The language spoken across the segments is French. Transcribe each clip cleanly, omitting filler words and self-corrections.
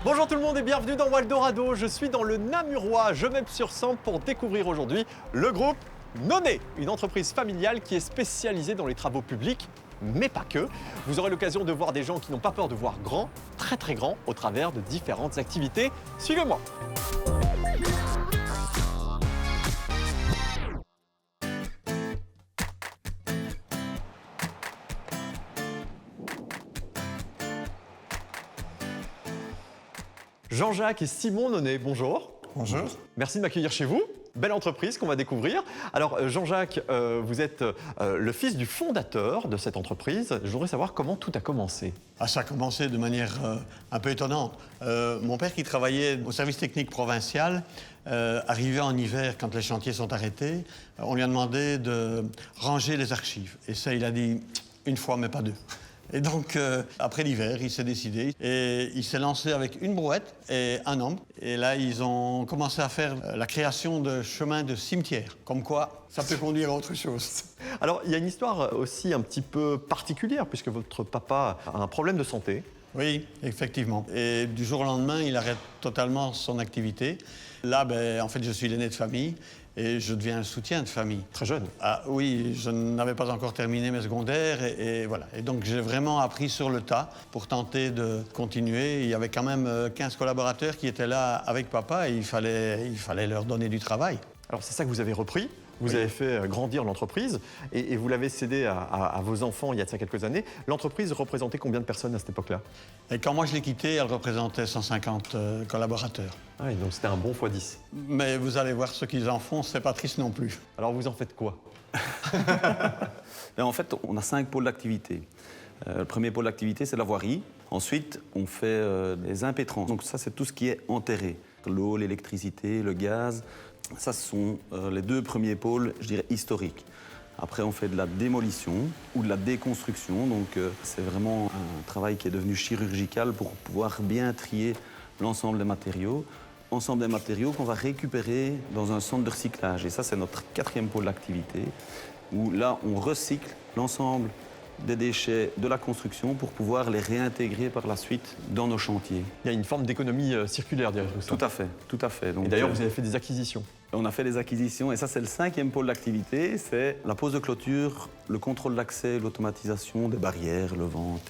Bonjour tout le monde et bienvenue dans Waldorado. Je suis dans le Namurois, Gemep-sur-Sambre pour découvrir aujourd'hui le groupe Noné, une entreprise familiale qui est spécialisée dans les travaux publics, mais pas que. Vous aurez l'occasion de voir des gens qui n'ont pas peur de voir grand, très très grand, au travers de différentes activités. Suivez-moi. Jean-Jacques et Simon Noné, bonjour. Bonjour. Merci de m'accueillir chez vous. Belle entreprise qu'on va découvrir. Alors Jean-Jacques, vous êtes le fils du fondateur de cette entreprise. Je voudrais savoir comment tout a commencé. Ça a commencé de manière un peu étonnante. Mon père qui travaillait au service technique provincial, arrivé en hiver quand les chantiers sont arrêtés, on lui a demandé de ranger les archives. Et ça, il a dit une fois, mais pas deux. Et donc, après l'hiver, il s'est décidé et il s'est lancé avec une brouette et un homme. Et là, ils ont commencé à faire la création de chemins de cimetière. Comme quoi, ça peut conduire à autre chose. Alors, il y a une histoire aussi un petit peu particulière, puisque votre papa a un problème de santé. Oui, effectivement. Et du jour au lendemain, il arrête totalement son activité. Là, en fait, je suis l'aîné de famille et je deviens un soutien de famille. Très jeune. Ah oui, je n'avais pas encore terminé mes secondaires et voilà. Et donc, j'ai vraiment appris sur le tas pour tenter de continuer. Il y avait quand même 15 collaborateurs qui étaient là avec papa et il fallait leur donner du travail. Alors, c'est ça que vous avez repris. Vous avez fait grandir l'entreprise et vous l'avez cédé à vos enfants il y a de ça quelques années. L'entreprise représentait combien de personnes à cette époque-là? Et quand moi je l'ai quittée, elle représentait 150 collaborateurs. Ah oui, donc c'était un bon x10. Mais vous allez voir ce qu'ils en font, c'est pas triste non plus. Alors vous en faites quoi? En fait, on a 5 pôles d'activité. Le premier pôle d'activité, c'est la voirie. Ensuite, on fait des impétrants. Donc ça, c'est tout ce qui est enterré. L'eau, l'électricité, le gaz. Ça, ce sont les 2 premiers pôles, je dirais, historiques. Après, on fait de la démolition ou de la déconstruction. Donc, c'est vraiment un travail qui est devenu chirurgical pour pouvoir bien trier l'ensemble des matériaux. Ensemble des matériaux qu'on va récupérer dans un centre de recyclage. Et ça, c'est notre 4e pôle d'activité, où là, on recycle l'ensemble des déchets de la construction pour pouvoir les réintégrer par la suite dans nos chantiers. Il y a une forme d'économie circulaire derrière tout ça. Tout à fait, tout à fait. Donc, et d'ailleurs, vous avez fait des acquisitions. On a fait des acquisitions et ça, c'est le 5e pôle d'activité, c'est la pose de clôture, le contrôle d'accès, l'automatisation des barrières, le vente.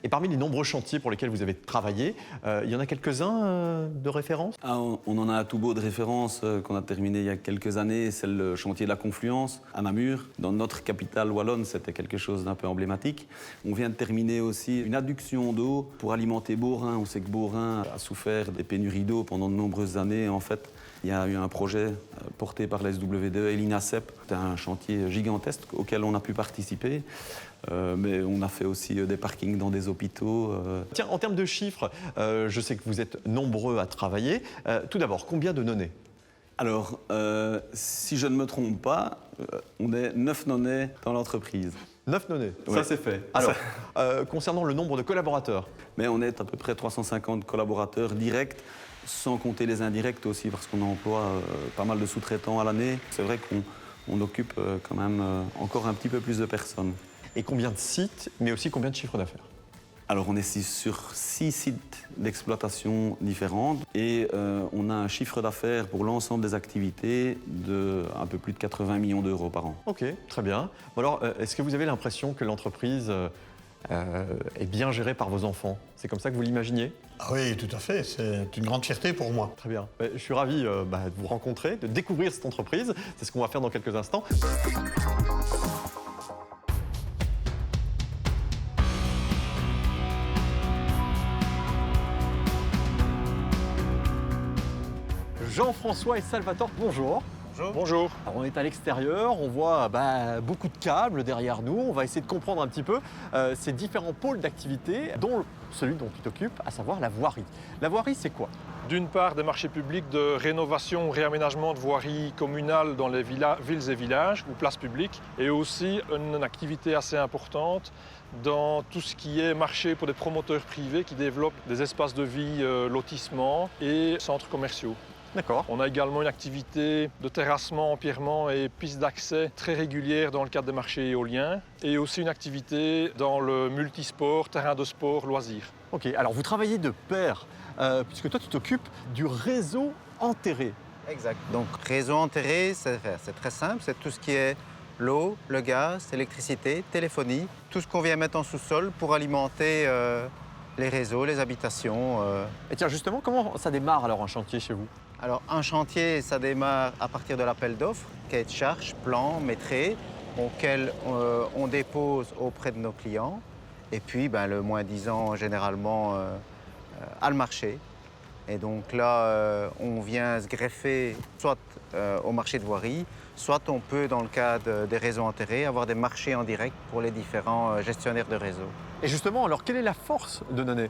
Et parmi les nombreux chantiers pour lesquels vous avez travaillé, il y en a quelques-uns de référence? On en a un tout beau de référence qu'on a terminé il y a quelques années, c'est le chantier de la Confluence à Namur. Dans notre capitale wallonne, c'était quelque chose d'un peu emblématique. On vient de terminer aussi une adduction d'eau pour alimenter Beaurain. On sait que Beaurain a souffert des pénuries d'eau pendant de nombreuses années. En fait, il y a eu un projet porté par la SW2 et l'INASEP. C'était un chantier gigantesque auquel on a pu participer. Mais on a fait aussi des parkings dans des hôpitaux. Tiens, en termes de chiffres, je sais que vous êtes nombreux à travailler. Tout d'abord, combien de nonnés? Alors, si je ne me trompe pas, on est 9 nonnés dans l'entreprise. 9 nonnés, oui. Ça c'est fait. Alors, concernant le nombre de collaborateurs? Mais on est à peu près 350 collaborateurs directs, sans compter les indirects aussi, parce qu'on emploie pas mal de sous-traitants à l'année. C'est vrai qu'on occupe quand même encore un petit peu plus de personnes. Et combien de sites, mais aussi combien de chiffres d'affaires? Alors, on est sur 6 sites d'exploitation différentes et on a un chiffre d'affaires pour l'ensemble des activités de un peu plus de 80 millions d'euros par an. Ok, très bien. Bon alors, est-ce que vous avez l'impression que l'entreprise est bien gérée par vos enfants? C'est comme ça que vous l'imaginiez? Ah oui, tout à fait. C'est une grande fierté pour moi. Très bien. Je suis ravi de vous rencontrer, de découvrir cette entreprise. C'est ce qu'on va faire dans quelques instants. Jean-François et Salvatore, bonjour. Bonjour. Alors on est à l'extérieur, on voit beaucoup de câbles derrière nous. On va essayer de comprendre un petit peu ces différents pôles d'activité, dont celui dont tu t'occupes, à savoir la voirie. La voirie, c'est quoi? D'une part, des marchés publics de rénovation, réaménagement de voiries communales dans les villes et villages ou places publiques, et aussi une activité assez importante dans tout ce qui est marché pour des promoteurs privés qui développent des espaces de vie, lotissements et centres commerciaux. D'accord. On a également une activité de terrassement, empierrement et piste d'accès très régulière dans le cadre des marchés éoliens, et aussi une activité dans le multisport, terrain de sport, loisirs. Ok, alors vous travaillez de pair puisque toi, tu t'occupes du réseau enterré. Exact. Donc, réseau enterré, c'est très simple. C'est tout ce qui est l'eau, le gaz, l'électricité, téléphonie, tout ce qu'on vient mettre en sous-sol pour alimenter les réseaux, les habitations. Et tiens, justement, comment ça démarre alors un chantier chez vous? Alors, un chantier, ça démarre à partir de l'appel d'offres, cahier de charge, plan, métré, auquel on dépose auprès de nos clients. Et puis, le moins-disant, généralement, a le marché. Et donc là, on vient se greffer soit au marché de voirie, soit on peut, dans le cadre des réseaux enterrés, avoir des marchés en direct pour les différents gestionnaires de réseau. Et justement, alors, quelle est la force de Nonnet?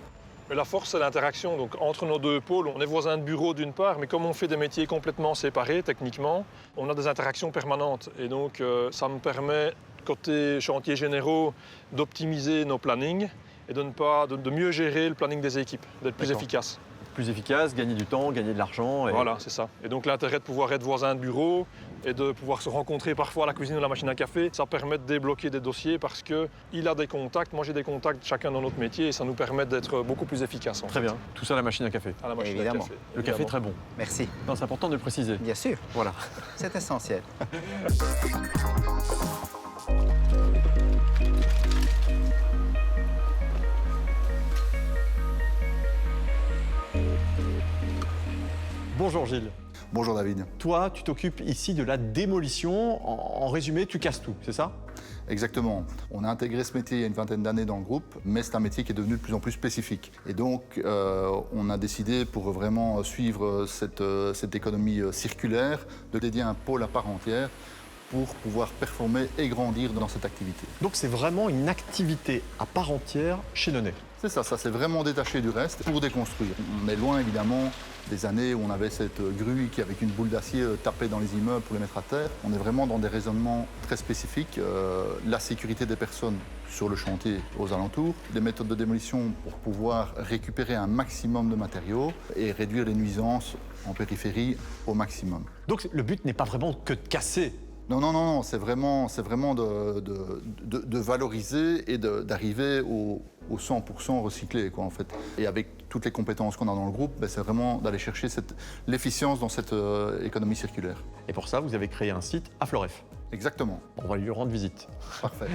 Mais la force, c'est l'interaction. Donc, entre nos deux pôles, on est voisins de bureau d'une part, mais comme on fait des métiers complètement séparés techniquement, on a des interactions permanentes. Et donc, ça me permet, côté chantiers généraux, d'optimiser nos plannings et de mieux gérer le planning des équipes, d'être plus efficace. Plus efficace, gagner du temps, gagner de l'argent. Voilà, c'est ça. Et donc l'intérêt de pouvoir être voisin de bureau et de pouvoir se rencontrer parfois à la cuisine ou à la machine à café, ça permet de débloquer des dossiers parce qu'il a des contacts, moi j'ai des contacts, chacun dans notre métier, et ça nous permet d'être beaucoup plus efficace. Très bien. Tout ça à la machine à café. À la machine Évidemment. à café. Le café est très bon. Merci. Non, c'est important de le préciser. Bien sûr, Voilà. c'est essentiel. Bonjour Gilles. Bonjour David. Toi, tu t'occupes ici de la démolition. En résumé, tu casses tout, c'est ça? Exactement. On a intégré ce métier il y a une vingtaine d'années dans le groupe, mais c'est un métier qui est devenu de plus en plus spécifique. Et donc, on a décidé, pour vraiment suivre cette économie circulaire, de dédier un pôle à part entière pour pouvoir performer et grandir dans cette activité. Donc c'est vraiment une activité à part entière chez Nonnet. C'est ça s'est vraiment détaché du reste pour déconstruire. On est loin évidemment des années où on avait cette grue qui, avec une boule d'acier, tapait dans les immeubles pour les mettre à terre. On est vraiment dans des raisonnements très spécifiques. La sécurité des personnes sur le chantier aux alentours, des méthodes de démolition pour pouvoir récupérer un maximum de matériaux et réduire les nuisances en périphérie au maximum. Donc le but n'est pas vraiment que de casser. Non, c'est vraiment de valoriser et d'arriver au 100% recyclé, quoi, en fait. Et avec toutes les compétences qu'on a dans le groupe, c'est vraiment d'aller chercher l'efficience dans cette économie circulaire. Et pour ça, vous avez créé un site à Floref. Exactement. On va lui rendre visite. Parfait.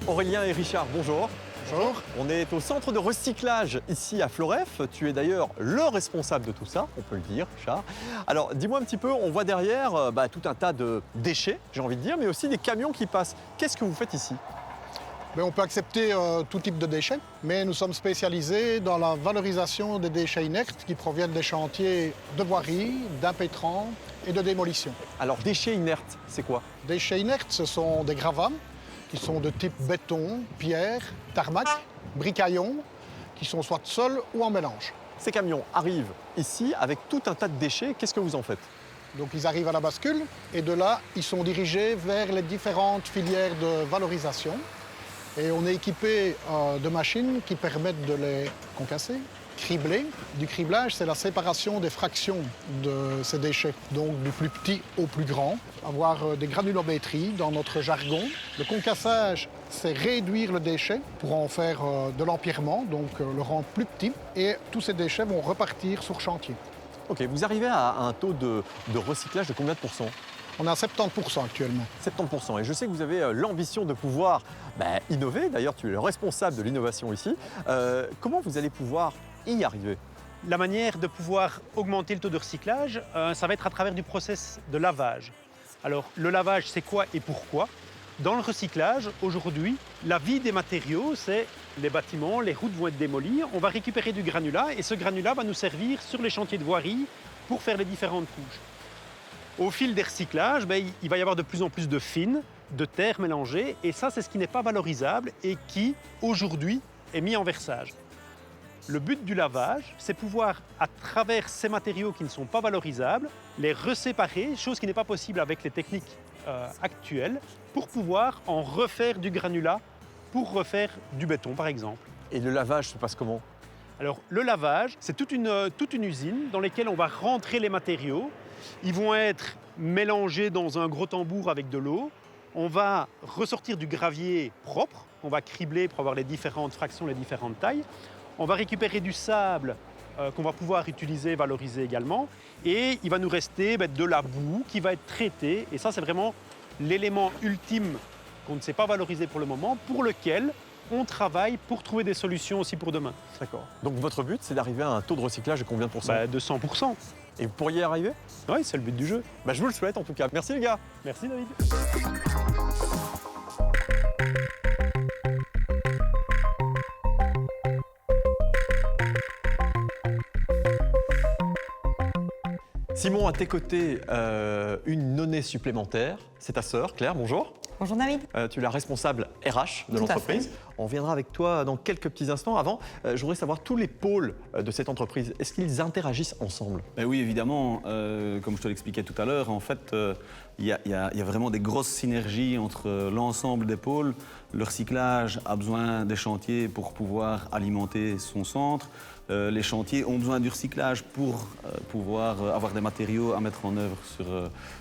Aurélien et Richard, bonjour. Bonjour. On est au centre de recyclage ici à Floref. Tu es d'ailleurs le responsable de tout ça, on peut le dire, Richard. Alors, dis-moi un petit peu, on voit derrière tout un tas de déchets, j'ai envie de dire, mais aussi des camions qui passent. Qu'est-ce que vous faites ici? On peut accepter tout type de déchets, mais nous sommes spécialisés dans la valorisation des déchets inertes qui proviennent des chantiers de voirie, d'impétrants et de démolition. Alors, déchets inertes, c'est quoi? Déchets inertes, ce sont des gravats qui sont de type béton, pierre, tarmac, bricaillon, qui sont soit seuls ou en mélange. Ces camions arrivent ici avec tout un tas de déchets. Qu'est-ce que vous en faites? Donc ils arrivent à la bascule et de là, ils sont dirigés vers les différentes filières de valorisation. Et on est équipé de machines qui permettent de les concasser, cribler. Du criblage, c'est la séparation des fractions de ces déchets, donc du plus petit au plus grand. Avoir des granulométries dans notre jargon. Le concassage, c'est réduire le déchet pour en faire de l'empirement, donc le rendre plus petit. Et tous ces déchets vont repartir sur chantier. Ok, vous arrivez à un taux de recyclage de combien de pourcents? On est à 70% actuellement. 70%. Et je sais que vous avez l'ambition de pouvoir innover. D'ailleurs, tu es le responsable de l'innovation ici. Comment vous allez pouvoir y arriver? La manière de pouvoir augmenter le taux de recyclage, ça va être à travers du process de lavage. Alors, le lavage, c'est quoi et pourquoi? Dans le recyclage, aujourd'hui, la vie des matériaux, c'est les bâtiments, les routes vont être démolies, on va récupérer du granulat et ce granulat va nous servir sur les chantiers de voirie pour faire les différentes couches. Au fil des recyclages, il va y avoir de plus en plus de fines, de terre mélangées, et ça, c'est ce qui n'est pas valorisable et qui, aujourd'hui, est mis en versage. Le but du lavage, c'est pouvoir, à travers ces matériaux qui ne sont pas valorisables, les reséparer, chose qui n'est pas possible avec les techniques actuelles, pour pouvoir en refaire du granulat, pour refaire du béton, par exemple. Et le lavage se passe comment? Alors, le lavage, c'est toute une usine dans laquelle on va rentrer les matériaux Ils vont être mélangés dans un gros tambour avec de l'eau. On va ressortir du gravier propre, on va cribler pour avoir les différentes fractions, les différentes tailles. On va récupérer du sable qu'on va pouvoir utiliser, valoriser également. Et il va nous rester de la boue qui va être traitée. Et ça, c'est vraiment l'élément ultime qu'on ne sait pas valoriser pour le moment, pour lequel on travaille pour trouver des solutions aussi pour demain. D'accord. Donc votre but, c'est d'arriver à un taux de recyclage de combien de pourcents? De 100%. Et vous pourriez y arriver? Oui, c'est le but du jeu. Je vous le souhaite en tout cas. Merci les gars. Merci David. Simon, à tes côtés, une nonnée supplémentaire. C'est ta sœur, Claire, bonjour. Bonjour David. Tu es la responsable RH de Tout à l'entreprise. fait. On viendra avec toi dans quelques petits instants. Avant, je voudrais savoir tous les pôles de cette entreprise. Est-ce qu'ils interagissent ensemble? Ben oui, évidemment. Comme je te l'expliquais tout à l'heure, en fait, il y a vraiment des grosses synergies entre l'ensemble des pôles. Le recyclage a besoin des chantiers pour pouvoir alimenter son centre. Les chantiers ont besoin du recyclage pour pouvoir avoir des matériaux à mettre en œuvre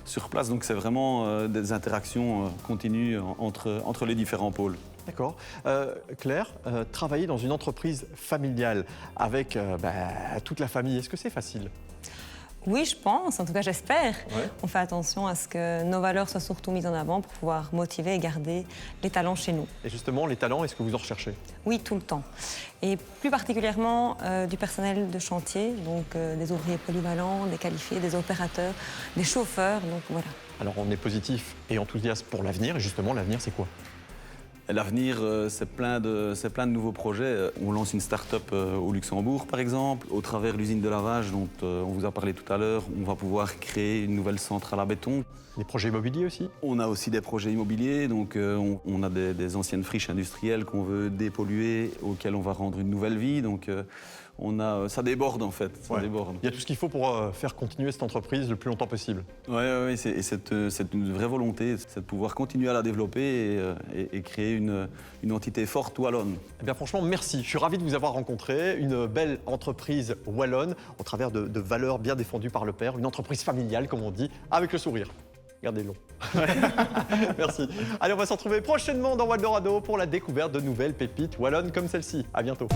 sur place. Donc c'est vraiment des interactions continues entre les différents pôles. D'accord. Claire, travailler dans une entreprise familiale avec toute la famille, est-ce que c'est facile? Oui, je pense, en tout cas j'espère. Ouais. On fait attention à ce que nos valeurs soient surtout mises en avant pour pouvoir motiver et garder les talents chez nous. Et justement, les talents, est-ce que vous en recherchez? Oui, tout le temps. Et plus particulièrement du personnel de chantier, donc des ouvriers polyvalents, des qualifiés, des opérateurs, des chauffeurs, donc voilà. Alors on est positif et enthousiaste pour l'avenir. Et justement, l'avenir, c'est quoi? L'avenir, c'est plein de nouveaux projets. On lance une start-up au Luxembourg, par exemple. Au travers de l'usine de lavage dont on vous a parlé tout à l'heure, on va pouvoir créer une nouvelle centrale à béton. Des projets immobiliers aussi? On a aussi des projets immobiliers, donc on a des anciennes friches industrielles qu'on veut dépolluer, auxquelles on va rendre une nouvelle vie. Donc ça déborde en fait. Ça déborde. Il y a tout ce qu'il faut pour faire continuer cette entreprise le plus longtemps possible. Oui, c'est une vraie volonté, c'est de pouvoir continuer à la développer et créer une entité forte wallonne. Eh bien franchement, merci. Je suis ravi de vous avoir rencontré. Une belle entreprise wallonne au travers de valeurs bien défendues par le père. Une entreprise familiale, comme on dit, avec le sourire. Regardez long. Merci. Allez, on va se retrouver prochainement dans Waldorado pour la découverte de nouvelles pépites wallonnes comme celle-ci. À bientôt.